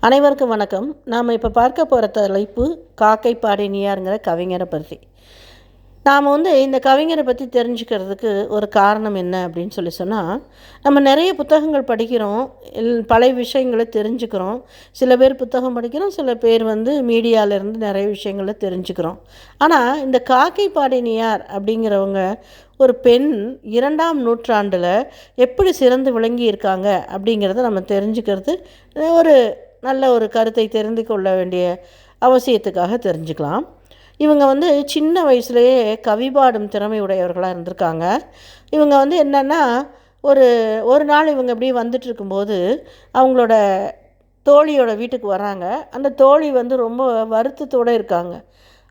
அனைவருக்கும் வணக்கம். நாம் இப்போ பார்க்க போகிற தலைப்பு காக்கை பாடினியாருங்கிற கவிஞரை பற்றி. நாம் இந்த கவிஞரை பற்றி தெரிஞ்சுக்கிறதுக்கு ஒரு காரணம் என்ன அப்படின்னு சொன்னால், நம்ம நிறைய புத்தகங்கள் படிக்கிறோம், பல விஷயங்களை தெரிஞ்சுக்கிறோம். சில பேர் புத்தகம் படிக்கிறோம், சில பேர் மீடியாவிலேருந்து நிறைய விஷயங்களை தெரிஞ்சுக்கிறோம். ஆனால் இந்த காக்கை பாடினியார் அப்படிங்கிறவங்க ஒரு பெண் 2ஆம் நூற்றாண்டில் எப்படி சிறந்து விளங்கி இருக்காங்க அப்படிங்கிறத நம்ம தெரிஞ்சுக்கிறது ஒரு நல்ல ஒரு கருத்தை தெரிந்து கொள்ள வேண்டிய அவசியத்துக்காக தெரிஞ்சுக்கலாம். இவங்க சின்ன வயசுலேயே கவி பாடும் திறமை உடையவர்களாக இருந்திருக்காங்க. இவங்க என்னென்னா ஒரு நாள் இவங்க இப்படி வந்துட்டுருக்கும்போது அவங்களோட தோழியோட வீட்டுக்கு வராங்க. அந்த தோழி ரொம்ப வருத்தத்தோடு இருக்காங்க.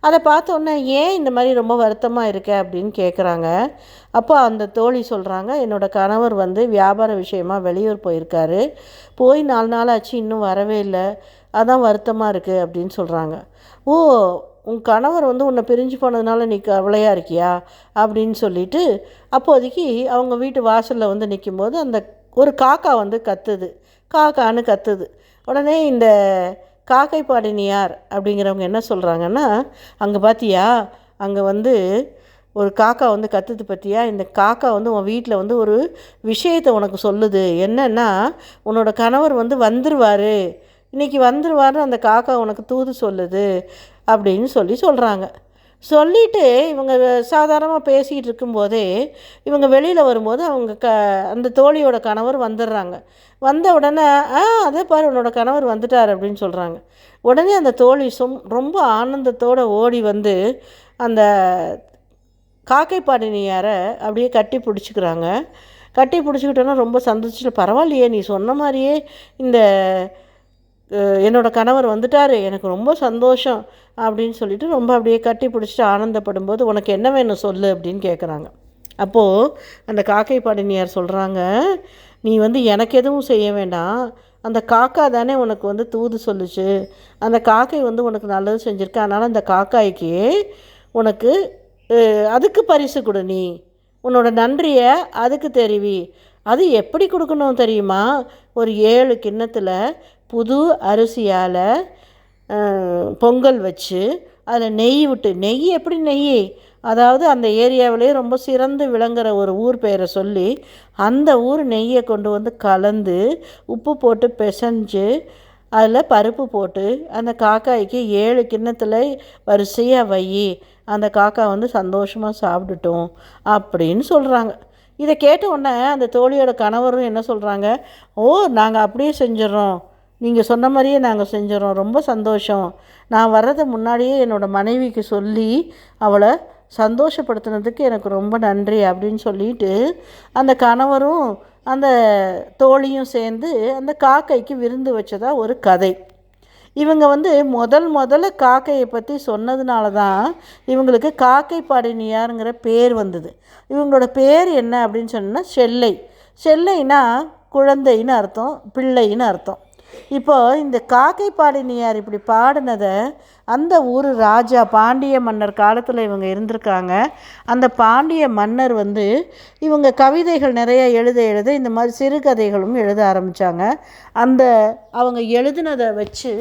அதை பார்த்தோன்னே, ஏன் இந்த மாதிரி ரொம்ப வருத்தமாக இருக்க அப்படின்னு கேட்குறாங்க. அப்போ அந்த தோழி சொல்கிறாங்க, என்னோடய கணவர் வியாபார விஷயமாக வெளியூர் போயிருக்காரு, போய் 4 நாள் ஆச்சு, இன்னும் வரவே இல்லை, அதான் வருத்தமாக இருக்குது அப்படின்னு சொல்கிறாங்க. ஓ, உன் கணவர் உன்னை பிரிஞ்சு போனதுனால நீ கவலையாக இருக்கியா அப்படின்னு சொல்லிட்டு, அப்போதைக்கு அவங்க வீட்டு வாசலில் நிற்கும்போது அந்த ஒரு காக்கா கத்துது, காக்கான்னு கத்துது. உடனே இந்த காக்கை பாடினியார் அப்படிங்கிறவங்க என்ன சொல்கிறாங்கன்னா, அங்கே பார்த்தியா, அங்கே ஒரு காக்கா கத்துது பார்த்தியா, இந்த காக்கா உன் வீட்டில் ஒரு விஷயத்தை உனக்கு சொல்லுது. என்னென்னா, உன்னோட கணவர் வந்துடுவார், இன்றைக்கி வந்துடுவார்னு அந்த காக்கா உனக்கு தூது சொல்லுது அப்படின்னு சொல்கிறாங்க. சொல்லிவிட்டு இவங்க சாதாரணமாக பேசிகிட்டு இருக்கும்போதே இவங்க வெளியில் வரும்போது அவங்க அந்த தோழியோட கணவர் வந்துடுறாங்க. வந்த உடனே அதே பாரு, உன்னோட கணவர் வந்துட்டார் அப்படின்னு சொல்கிறாங்க. உடனே அந்த தோழி ரொம்ப ஆனந்தத்தோடு ஓடி அந்த காக்கை பாடினியாரை அப்படியே கட்டி பிடிச்சிக்கிறாங்க. கட்டி பிடிச்சிக்கிட்டோன்னா ரொம்ப சந்தோஷத்தில், பரவாயில்லையே, நீ சொன்ன மாதிரியே இந்த என்னோடய கணவர் வந்துட்டார், எனக்கு ரொம்ப சந்தோஷம் அப்படின்னு சொல்லிட்டு ரொம்ப அப்படியே கட்டி பிடிச்சிட்டு ஆனந்தப்படும்போது, உனக்கு என்ன வேணும் சொல்லு அப்படின்னு கேட்குறாங்க. அப்போது அந்த காக்கை பாடினியார் சொல்கிறாங்க, நீ எனக்கு எதுவும் செய்ய வேண்டாம், அந்த காக்கா தானே உனக்கு தூது சொல்லுச்சு, அந்த காக்கை உனக்கு நல்லது செஞ்சுருக்கு, அதனால் அந்த காக்காய்க்கு உனக்கு அதுக்கு பரிசு கொடு, நீ உன்னோட நன்றியை அதுக்கு தெரிவி. அது எப்படி கொடுக்கணும் தெரியுமா, ஒரு 7 கிண்ணத்தில் புது அரிசியால் பொங்கல் வச்சு அதில் நெய் விட்டு, நெய் எப்படி நெய், அதாவது அந்த ஏரியாவிலே ரொம்ப சிறந்து விளங்குற ஒரு ஊர் பெயரை சொல்லி அந்த ஊர் நெய்யை கொண்டு கலந்து உப்பு போட்டு பிசைஞ்சு அதில் பருப்பு போட்டு அந்த காக்காய்க்கு 7 கிண்ணத்தில் வரிசையாக வை, அந்த காக்கா சந்தோஷமாக சாப்பிட்டுட்டோம் அப்படின்னு சொல்கிறாங்க. இதை கேட்ட உடனே அந்த தோழியோட கணவரும் என்ன சொல்கிறாங்க, ஓ, நாங்கள் அப்படியே செஞ்சிடறோம், நீங்கள் சொன்ன மாதிரியே நாங்கள் செஞ்சிடறோம், ரொம்ப சந்தோஷம், நான் வர்றதை முன்னாடியே என்னோடய மனைவிக்கு சொல்லி அவளை சந்தோஷப்படுத்தினதுக்கு எனக்கு ரொம்ப நன்றி அப்படின்னு சொல்லிட்டு அந்த கணவரும் அந்த தோழியும் சேர்ந்து அந்த காக்கைக்கு விருந்து வச்சதா ஒரு கதை. இவங்க முதல்ல காக்கையை பற்றி சொன்னதுனால தான் இவங்களுக்கு காக்கை பாடினியாருங்கிற பேர் வந்தது. இவங்களோட பேர் என்ன அப்படின்னு சொன்னால் செல்லை. செல்லைனா குழந்தைன்னு அர்த்தம், பிள்ளைன்னு அர்த்தம். இப்போது இந்த காக்கை பாடினியார் இப்படி பாடினதை அந்த ஊர் ராஜா, பாண்டிய மன்னர் காலத்தில் இவங்க இருந்திருக்காங்க. அந்த பாண்டிய மன்னர் இவங்க கவிதைகள் நிறைய எழுத இந்த மாதிரி சிறுகதைகளும் எழுத ஆரம்பித்தாங்க. அந்த அவங்க எழுதினதை வச்சு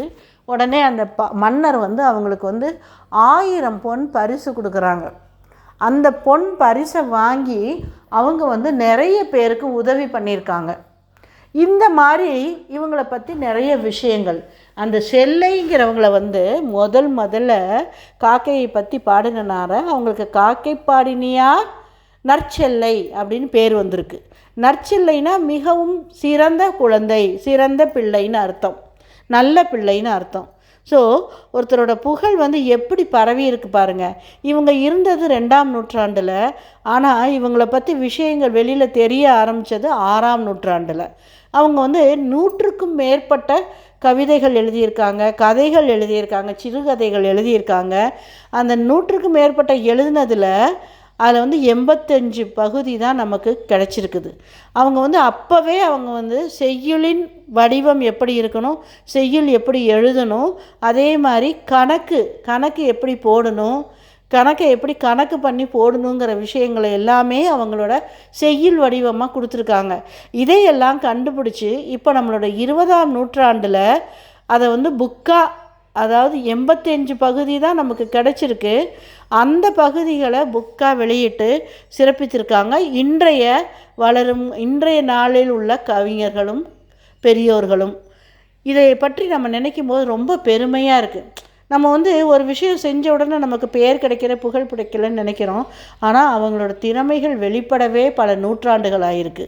உடனே அந்த மன்னர் அவங்களுக்கு 1000 பொன் பரிசு கொடுக்குறாங்க. அந்த பொன் பரிசை வாங்கி அவங்க நிறைய பேருக்கு உதவி பண்ணியிருக்காங்க. இந்த மாதிரி இவங்களை பற்றி நிறைய விஷயங்கள், அந்த செல்லைங்கிறவங்கள முதல்ல காக்கையை பற்றி பாடினார அவங்களுக்கு காக்கை பாடினியார் நற்செல்லை அப்படின்னு பேர் வந்திருக்கு. நற்செல்லைனா மிகவும் சிறந்த குழந்தை, சிறந்த பிள்ளைன்னு அர்த்தம், நல்ல பிள்ளைன்னு அர்த்தம். ஸோ ஒருத்தரோட புகழ் எப்படி பரவி இருக்கு பாருங்கள். இவங்க இருந்தது 2ஆம் நூற்றாண்டில், ஆனால் இவங்களை பற்றி விஷயங்கள் வெளியில் தெரிய ஆரம்பித்தது 6ஆம் நூற்றாண்டில். அவங்க 100க்கும் மேற்பட்ட கவிதைகள் எழுதியிருக்காங்க, கதைகள் எழுதியிருக்காங்க, சிறுகதைகள் எழுதியிருக்காங்க. அந்த 100க்கும் மேற்பட்ட எழுதினதில் அதில் 85 பகுதி தான் நமக்கு கிடச்சிருக்குது. அவங்க அப்போவே அவங்க செய்யுளின் வடிவம் எப்படி இருக்கணும், செய்யுள் எப்படி எழுதணும், அதே மாதிரி கணக்கு எப்படி போடணும், கணக்கை எப்படி கணக்கு பண்ணி போடணுங்கிற விஷயங்களை எல்லாமே அவங்களோட செய்யுள் வடிவமாக கொடுத்துருக்காங்க. இதையெல்லாம் கண்டுபிடிச்சி இப்போ நம்மளோட 20ஆம் நூற்றாண்டில் அதை வந்து புக்காக, அதாவது 85 பகுதி தான் நமக்கு கிடச்சிருக்கு. அந்த பகுதிகளை புக்காக வெளியிட்டு சிறப்பித்திருக்காங்க இன்றைய நாளில் உள்ள கவிஞர்களும் பெரியோர்களும். இதை பற்றி நம்ம நினைக்கும் போது ரொம்ப பெருமையாக இருக்குது. நம்ம வந்து ஒரு விஷயம் செஞ்ச உடனே நமக்கு பெயர் கிடைக்கிற, புகழ் கிடைக்கலன்னு நினைக்கிறோம். ஆனால் அவங்களோட திறமைகள் வெளிப்படவே பல நூற்றாண்டுகள் ஆகிருக்கு.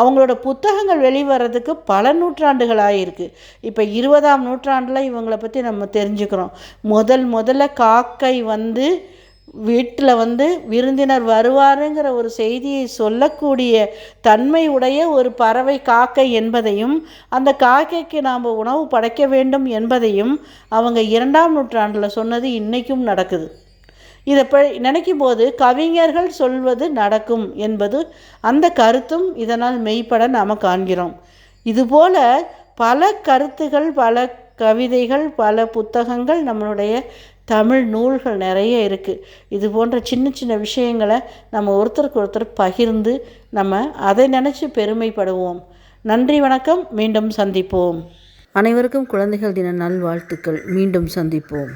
அவங்களோட புத்தகங்கள் வெளிவரதுக்கு பல நூற்றாண்டுகள் ஆகிருக்கு. இப்போ 20ஆம் நூற்றாண்டில் இவங்களை பற்றி நம்ம தெரிஞ்சுக்கிறோம். முதல்ல காக்கை வந்து வீட்டில் வந்து விருந்தினர் வருவாருங்கிற ஒரு செய்தியை சொல்லக்கூடிய தன்மை உடைய ஒரு பறவை காக்கை என்பதையும், அந்த காக்கைக்கு நாம் உணவு படைக்க வேண்டும் என்பதையும் அவங்க 2ஆம் நூற்றாண்டில் சொன்னது இன்றைக்கும் நடக்குது. இதை நினைக்கும் போது கவிஞர்கள் சொல்வது நடக்கும் என்பது அந்த கருத்தும் இதனால் மெய்ப்பட நாம் காண்கிறோம். இதுபோல் பல கருத்துகள், பல கவிதைகள், பல புத்தகங்கள், நம்மளுடைய தமிழ் நூல்கள் நிறைய இருக்குது. இது போன்ற சின்ன சின்ன விஷயங்களை நம்ம ஒருத்தருக்கு ஒருத்தர் பகிர்ந்து நம்ம அதை நினச்சி பெருமைப்படுவோம். நன்றி, வணக்கம். மீண்டும் சந்திப்போம். அனைவருக்கும் குழந்தைகள் தின நல்வாழ்த்துக்கள். மீண்டும் சந்திப்போம்.